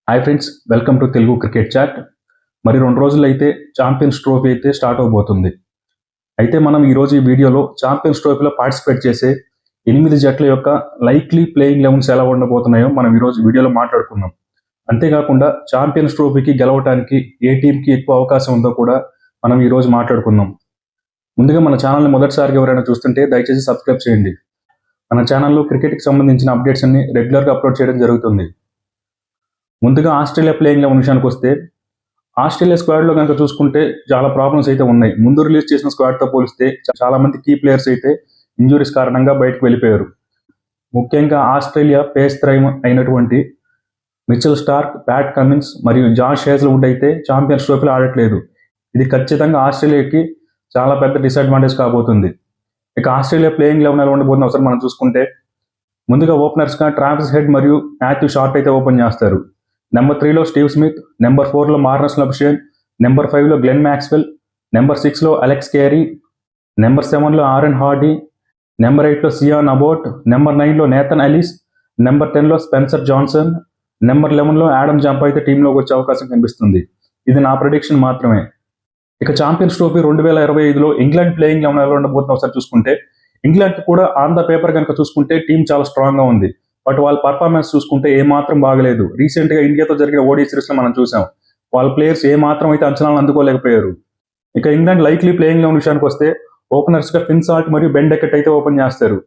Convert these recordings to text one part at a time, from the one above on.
Hi friends, welcome to Telugu cricket chat. మరి 2 రోజులు అయితే ఛాంపియన్స్ ట్రోఫీ అయితే స్టార్ట్ అవబోతుంది. అయితే మనం ఈరోజు ఈ వీడియోలో ఛాంపియన్స్ ట్రోఫీలో పార్టిసిపేట్ చేసే 8 జట్ల యొక్క లైక్లీ ప్లేయింగ్ 11s ఎలా ఉండబోతున్నాయో మనం ఈరోజు వీడియోలో మాట్లాడుకుందాం. అంతేకాకుండా ఛాంపియన్స్ ట్రోఫీకి గెలవడానికి ఏ టీంకి ఎక్కువ అవకాశం ఉందో కూడా మనం ఈరోజు మాట్లాడుకుందాం. ముందుగా మన ఛానల్ని మొదటిసారిగా ఎవరైనా చూస్తుంటే దయచేసి సబ్స్క్రైబ్ చేయండి. మన ఛానల్లో క్రికెట్కి సంబంధించిన అప్డేట్స్ అన్ని రెగ్యులర్గా అప్లోడ్ చేయడం జరుగుతుంది. ముందుగా ఆస్ట్రేలియా ప్లేయింగ్ 11 విషయానికి వస్తే ఆస్ట్రేలియా స్క్వాడ్లో కనుక చూసుకుంటే చాలా ప్రాబ్లమ్స్ అయితే ఉన్నాయి. ముందు రిలీజ్ చేసిన స్క్వాడ్తో పోలిస్తే చాలా మంది కీ ప్లేయర్స్ అయితే ఇంజురీస్ కారణంగా బయటకు వెళ్ళిపోయారు. ముఖ్యంగా ఆస్ట్రేలియా పేస్ త్రైమ్ అయినటువంటి మిచెల్ స్టార్క్, ప్యాట్ కమిన్స్ మరియు జాష్ హేజల్వుడ్ అయితే ఛాంపియన్స్ ట్రోఫీలో ఆడట్లేదు. ఇది ఖచ్చితంగా ఆస్ట్రేలియాకి చాలా పెద్ద డిసడ్వాంటేజ్ కాబోతుంది. ఇక ఆస్ట్రేలియా ప్లేయింగ్ 11 ఎలా ఉండబోతున్న అవసరం మనం చూసుకుంటే ముందుగా ఓపెనర్స్గా ట్రావిస్ హెడ్ మరియు మాథ్యూ షార్ట్ అయితే ఓపెన్ చేస్తారు. నెంబర్ 3లో స్టీవ్ స్మిత్, నెంబర్ 4లో మార్నస్ లబ్షేన్, నెంబర్ 5లో గ్లెన్ మ్యాక్స్వెల్, నెంబర్ 6లో అలెక్స్ కేరీ, నెంబర్ 7లో ఆరెన్ హార్డీ, నెంబర్ 8లో సియాన్ అబోట్, నెంబర్ 9లో నేథన్ ఎలిస్, నెంబర్ 10లో స్పెన్సర్ జాన్సన్, నెంబర్ 11లో యాడమ్ జంప్ అయితే టీంలోకి వచ్చే అవకాశం కనిపిస్తుంది. ఇది నా ప్రెడిక్షన్ మాత్రమే. ఇక ఛాంపియన్స్ ట్రోఫీ 2025లో ఇంగ్లాండ్ ప్లేయింగ్ 11 ఎలా ఉండబోతున్న ఒకసారి చూసుకుంటే ఇంగ్లాండ్కి కూడా ఆన్ ద పేపర్ కనుక చూసుకుంటే టీం చాలా స్ట్రాంగ్గా ఉంది. బట్ వాళ్ళ పర్ఫార్మెన్స్ చూసుకుంటే ఏమాత్రం బాగలేదు. రీసెంట్గా ఇండియాతో జరిగిన ఓడీ సిరీస్లో మనం చూసాం. వాళ్ళ ప్లేయర్స్ ఏమాత్రం అయితే అంచనాలు అందుకోలేకపోయారు. ఇక ఇంగ్లాండ్ లైక్లీ ప్లేయింగ్ 11 విషయానికి వస్తే ఓపెనర్స్గా ఫిన్ సాల్ట్ మరియు బెన్ డెకెట్ అయితే ఓపెన్ చేస్తారు.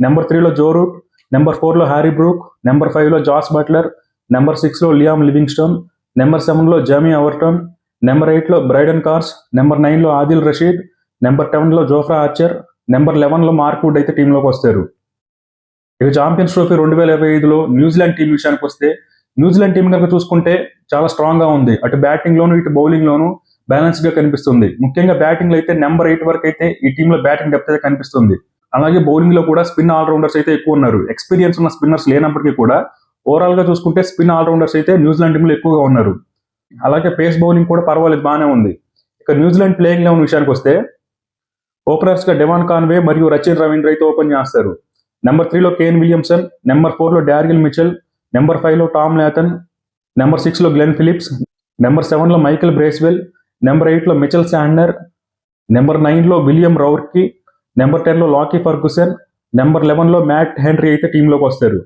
నెంబర్ 3లో జో రూట్, నెంబర్ 4లో హ్యారీ బ్రూక్, నెంబర్ 5లో జాస్ బట్లర్, నెంబర్ 6లో లియామ్ లివింగ్స్టోన్, నెంబర్ 7లో జామీ అవర్టన్, నెంబర్ 8లో బ్రైడన్ కార్స్, నెంబర్ 9లో ఆదిల్ రషీద్, నెంబర్ 10లో జోఫ్రా ఆర్చర్, నెంబర్ 11లో మార్క్ వుడ్ అయితే టీంలోకి వస్తారు. ఇక ఛాంపియన్స్ ట్రోఫీ 2025లో న్యూజిలాండ్ టీం విషయానికి వస్తే న్యూజిలాండ్ టీం కనుక చూసుకుంటే చాలా స్ట్రాంగ్గా ఉంది. అటు బ్యాటింగ్లోను ఇటు బౌలింగ్లోను బ్యాలెన్స్గా కనిపిస్తుంది. ముఖ్యంగా బ్యాటింగ్లో అయితే నెంబర్ 8 వరకు అయితే ఈ టీంలో బ్యాటింగ్ డెప్త్ అయితే కనిపిస్తుంది. అలాగే బౌలింగ్లో కూడా స్పిన్ ఆల్రౌండర్స్ అయితే ఎక్కువ ఉన్నారు. ఎక్స్పీరియన్స్ ఉన్న స్పిన్నర్స్ లేనప్పటికీ కూడా ఓవరాల్గా చూసుకుంటే స్పిన్ ఆల్రౌండర్స్ అయితే న్యూజిలాండ్ టీంలో ఎక్కువగా ఉన్నారు. అలాగే పేస్ బౌలింగ్ కూడా పర్వాలేదు, బాగానే ఉంది. ఇక న్యూజిలాండ్ ప్లేయింగ్ 11 విషయానికి వస్తే ఓపెనర్స్గా డెవాన్ కాన్వే మరియు రచిన్ రవీంద్ర అయితే ఓపెన్ చేస్తారు. నెంబర్ 3లో కేన్ విలియమ్సన్, నెంబర్ 4లో డారియల్ మిచెల్, నెంబర్ 5లో టామ్ లాథన్, నెంబర్ 6లో గ్లెన్ ఫిలిప్స్, నెంబర్ 7లో మైకెల్ బ్రేస్వెల్, నెంబర్ 8లో మిచెల్ శాండర్, నెంబర్ 9లో విలియం రౌర్కీ, నెంబర్ 10లో లాకీ ఫర్గుసన్, నెంబర్ 11లో మ్యాట్ హెన్రీ అయితే టీంలోకి వస్తారు.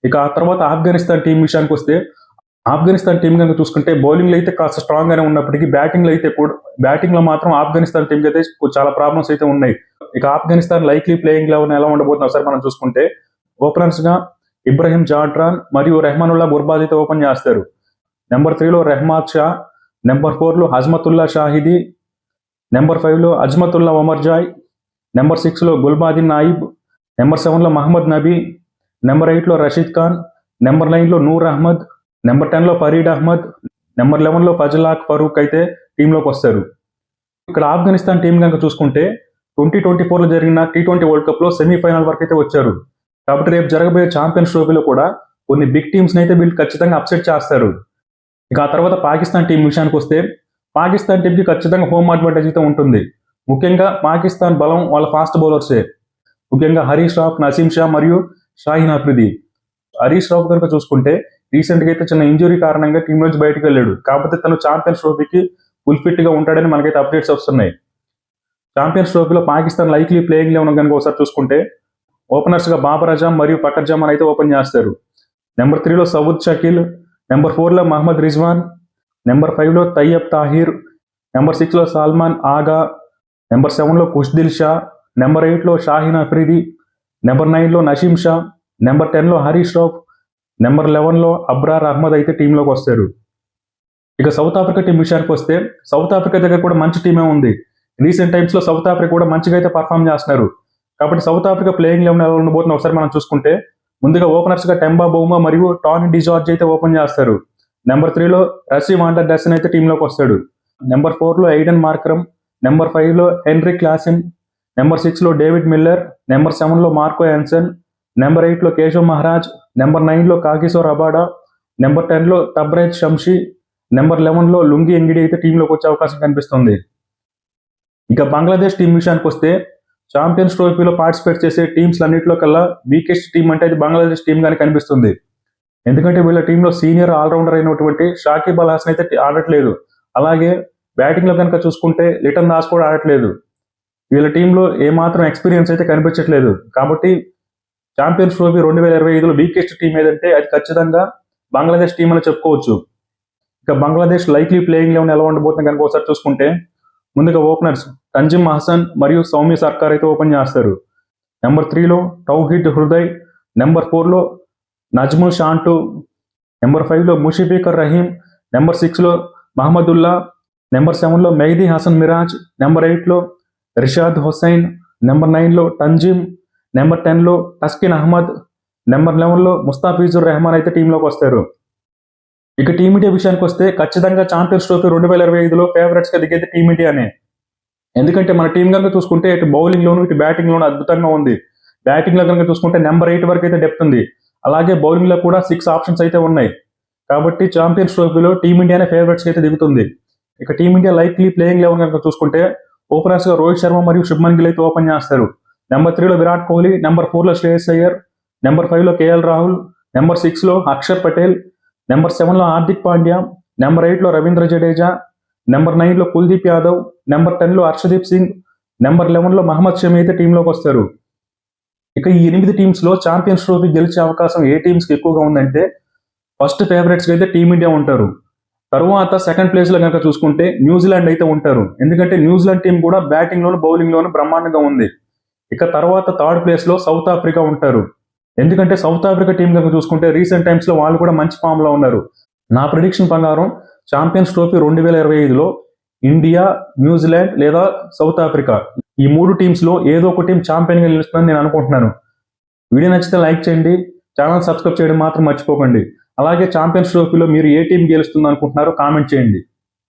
ఇక ఆ తర్వాత ఆఫ్ఘనిస్తాన్ టీం విషయానికి వస్తే ఆఫ్ఘనిస్తాన్ టీం కనుక చూసుకుంటే బౌలింగ్లో అయితే కాస్త స్ట్రాంగ్గానే ఉన్నప్పటికీ బ్యాటింగ్లో మాత్రం ఆఫ్ఘనిస్తాన్ టీంకి అయితే చాలా ప్రాబ్లమ్స్ అయితే ఉన్నాయి. ఇక ఆఫ్ఘనిస్తాన్ లైక్లీ ప్లేయింగ్ 11 ఎలా ఉండబోతున్నారు సార్ మనం చూసుకుంటే ఓపెనర్స్గా ఇబ్రహీం జాడ్రాన్ మరియు రెహమానుల్లా గుర్బాజ్ అయితే ఓపెన్ చేస్తారు. నెంబర్ 3లో రెహమాద్ షా, నెంబర్ 4లో హజ్మతుల్లా షాహిదీ, నెంబర్ 5లో అజ్మతుల్లా ఒమర్జాయ్, నెంబర్ 6లో గుల్బాదిన్ నాయిబ్, నెంబర్ 7లో మహమ్మద్ నబీ, నెంబర్ 8లో రషీద్ ఖాన్, నెంబర్ 9లో నూర్ అహ్మద్, నెంబర్ 10లో ఫరీడ్ అహ్మద్, నెంబర్ 11లో ఫజలాక్ ఫరూక్ అయితే టీంలోకి వస్తారు. ఇక్కడ ఆఫ్ఘనిస్తాన్ టీం కనుక చూసుకుంటే 2024లో జరిగిన T20 వరల్డ్ కప్లో సెమీఫైనల్ వరకు అయితే వచ్చారు. కాబట్టి రేపు జరగబోయే ఛాంపియన్స్ ట్రోఫీలో కూడా కొన్ని బిగ్ టీమ్స్ని అయితే వీళ్ళు ఖచ్చితంగా అప్సెట్ చేస్తారు. ఇక ఆ తర్వాత పాకిస్తాన్ టీం విషయానికి వస్తే పాకిస్తాన్ టీంకి ఖచ్చితంగా హోమ్ అడ్వాంటేజ్ అయితే ఉంటుంది. ముఖ్యంగా పాకిస్తాన్ బలం వాళ్ళ ఫాస్ట్ బౌలర్సే. ముఖ్యంగా హరీష్ రాఫ్, నసీం షా మరియు షాహీన్ అఫ్రిది. హరీష్ రాఫ్ కనుక చూసుకుంటే రీసెంట్గా అయితే చిన్న ఇంజురీ కారణంగా టీం నుంచి బయటకు వెళ్ళాడు. కాకపోతే తను ఛాంపియన్స్ ట్రోఫీకి ఫుల్ ఫిట్గా ఉంటాడని మనకైతే అప్డేట్స్ వస్తున్నాయి. ఛాంపియన్స్ ట్రోఫీలో పాకిస్తాన్ లైక్లీ ప్లేయింగ్ 11 కనుక ఒకసారి చూసుకుంటే ఓపెనర్స్గా బాబర్ అజమ్ మరియు ఫకర్ జమాన్ అయితే ఓపెన్ చేస్తారు. నెంబర్ 3లో సౌద్ షకీల్, నెంబర్ 4లో మహమ్మద్ రిజ్వాన్, నెంబర్ 5లో తయ్యబ్ తాహిర్, నెంబర్ 6లో సల్మాన్ ఆగా, నెంబర్ 7లో ఖుష్దిల్ షా, నెంబర్ 8లో షాహీన్ అఫ్రిది, నెంబర్ 9లో నసీం షా, నెంబర్ 10లో హరీష్ రాఫ్, నెంబర్ 11లో అబ్రార్ అహ్మద్ అయితే టీంలోకి వస్తారు. ఇక సౌత్ ఆఫ్రికా టీం విషయానికి వస్తే సౌత్ ఆఫ్రికా దగ్గర కూడా మంచి టీమే ఉంది. రీసెంట్ టైమ్స్లో సౌత్ ఆఫ్రికా కూడా మంచిగా అయితే పర్ఫామ్ చేస్తున్నారు. కాబట్టి సౌత్ ఆఫ్రికా ప్లేయింగ్ 11 ఎలా ఉండబోతున్న ఒకసారి మనం చూసుకుంటే ముందుగా ఓపెనర్స్గా టెంబా బౌమా మరియు టానీ డిజార్జ్ అయితే ఓపెన్ చేస్తారు. నెంబర్ 3లో రసీ వాండర్ డెసన్ అయితే టీంలోకి వస్తాడు. నెంబర్ 4లో ఎయిడెన్ మార్క్రమ్, నెంబర్ 5లో హెన్రీ క్లాసెన్, నెంబర్ 6లో డేవిడ్ మిల్లర్, నెంబర్ 7లో మార్కో యాన్సన్, నెంబర్ 8లో కేశవ్ మహారాజ్, నెంబర్ 9లో కాగిసో రబాడా, నెంబర్ 10లో తబ్రేజ్ షంషీ, నెంబర్ 11లో లుంగి ఎంగిడి అయితే టీంలోకి వచ్చే అవకాశం కనిపిస్తుంది. ఇక బంగ్లాదేశ్ టీం విషయానికి వస్తే ఛాంపియన్స్ ట్రోఫీలో పార్టిసిపేట్ చేసే టీమ్స్ అన్నింటిలో కల్లా వీకెస్ట్ టీం అంటే అది బంగ్లాదేశ్ టీం కానీ కనిపిస్తుంది. ఎందుకంటే వీళ్ళ టీంలో సీనియర్ ఆల్రౌండర్ అయినటువంటి షాకిబ్ అల్ హసన్ అయితే ఆడట్లేదు. అలాగే బ్యాటింగ్లో కనుక చూసుకుంటే లిటన్ దాస్ కూడా ఆడట్లేదు. వీళ్ళ టీంలో ఏమాత్రం ఎక్స్పీరియన్స్ అయితే కనిపించట్లేదు. కాబట్టి ఛాంపియన్స్ ట్రోఫీ 2025లో వీకెస్ట్ టీం ఏదంటే అది ఖచ్చితంగా బంగ్లాదేశ్ టీం అని చెప్పుకోవచ్చు. ఇక బంగ్లాదేశ్ లైక్లీ ప్లేయింగ్ లెవెన్ ఎలా ఉండబోతుంది కనుక ఒకసారి చూసుకుంటే, ముందుగా ఓపెనర్స్ తంజిమ్ హసన్ మరియు సౌమ్య సర్కార్ అయితే ఓపెన్ చేస్తారు. నెంబర్ 3లో తౌహీద్ హృదయ్, నెంబర్ 4లో నజ్ముల్ షాంటు, నెంబర్ 5లో ముషఫికర్ రహీం, నెంబర్ 6లో మహమ్మదుల్లా, నెంబర్ 7లో మెహదీ హసన్ మిరాజ్, నెంబర్ 8లో రిషాద్ హుసైన్, నెంబర్ 9లో తంజిమ్, నెంబర్ 10లో తస్కిన్ అహ్మద్, నెంబర్ 11లో ముస్తాఫిజుర్ రెహమాన్ అయితే టీంలోకి వస్తారు. ఇక టీమిండియా విషయానికి వస్తే ఖచ్చితంగా ఛాంపియన్స్ ట్రోఫీ 2025లో ఫేవరెట్స్గా దిగేది టీమిండియానే. ఎందుకంటే మన టీం కనుక చూసుకుంటే ఇటు బౌలింగ్లోను ఇటు బ్యాటింగ్లోను అద్భుతంగా ఉంది. బ్యాటింగ్లో కనుక చూసుకుంటే నెంబర్ 8 వరకు అయితే డెప్త్ ఉంది. అలాగే బౌలింగ్లో కూడా 6 ఆప్షన్స్ అయితే ఉన్నాయి. కాబట్టి ఛాంపియన్స్ ట్రోఫీలో టీమిండియానే ఫేవరెట్స్ అయితే దిగుతుంది. ఇక టీమిండియా లైక్లీ ప్లేయింగ్ లెవెన్ కనుక చూసుకుంటే ఓపెనర్స్గా రోహిత్ శర్మ మరియు శుభ్మన్ గిల్ అయితే ఓపెన్ చేస్తారు. నెంబర్ 3లో విరాట్ కోహ్లీ, నెంబర్ 4లో శ్రేయస్ అయ్యర్, నెంబర్ 5లో కేఎల్ రాహుల్, నెంబర్ 6లో అక్షర్ పటేల్, నెంబర్ 7లో హార్దిక్ పాండ్యా, నెంబర్ 8లో రవీంద్ర జడేజా, నెంబర్ 9లో కుల్దీప్ యాదవ్, నెంబర్ 10లో హర్షదీప్ సింగ్, నెంబర్ 11లో మహమ్మద్ షమి అయితే టీంలోకి వస్తారు. ఇక ఈ 8 టీమ్స్లో ఛాంపియన్స్ ట్రోఫీ గెలిచే అవకాశం ఏ టీమ్స్కి ఎక్కువగా ఉందంటే ఫస్ట్ ఫేవరెట్స్గా అయితే టీమిండియా ఉంటారు. తరువాత సెకండ్ ప్లేస్లో కనుక చూసుకుంటే న్యూజిలాండ్ అయితే ఉంటారు. ఎందుకంటే న్యూజిలాండ్ టీం కూడా బ్యాటింగ్లోను బౌలింగ్లోను బ్రహ్మాండంగా ఉంది. ఇక తర్వాత థర్డ్ ప్లేస్లో సౌత్ ఆఫ్రికా ఉంటారు. ఎందుకంటే సౌత్ ఆఫ్రికా టీం కనుక చూసుకుంటే రీసెంట్ టైమ్స్లో వాళ్ళు కూడా మంచి ఫామ్లో ఉన్నారు. నా ప్రిడిక్షన్ ప్రకారం ఛాంపియన్స్ ట్రోఫీ 2025లో ఇండియా, న్యూజిలాండ్ లేదా సౌత్ ఆఫ్రికా ఈ 3 టీమ్స్లో ఏదో ఒక టీం ఛాంపియన్గా నిలుస్తుందని నేను అనుకుంటున్నాను. వీడియో నచ్చితే లైక్ చేయండి, ఛానల్ సబ్స్క్రైబ్ చేయడం మాత్రం మర్చిపోకండి. అలాగే ఛాంపియన్స్ ట్రోఫీలో మీరు ఏ టీం గెలుస్తుంది అనుకుంటున్నారో కామెంట్ చేయండి.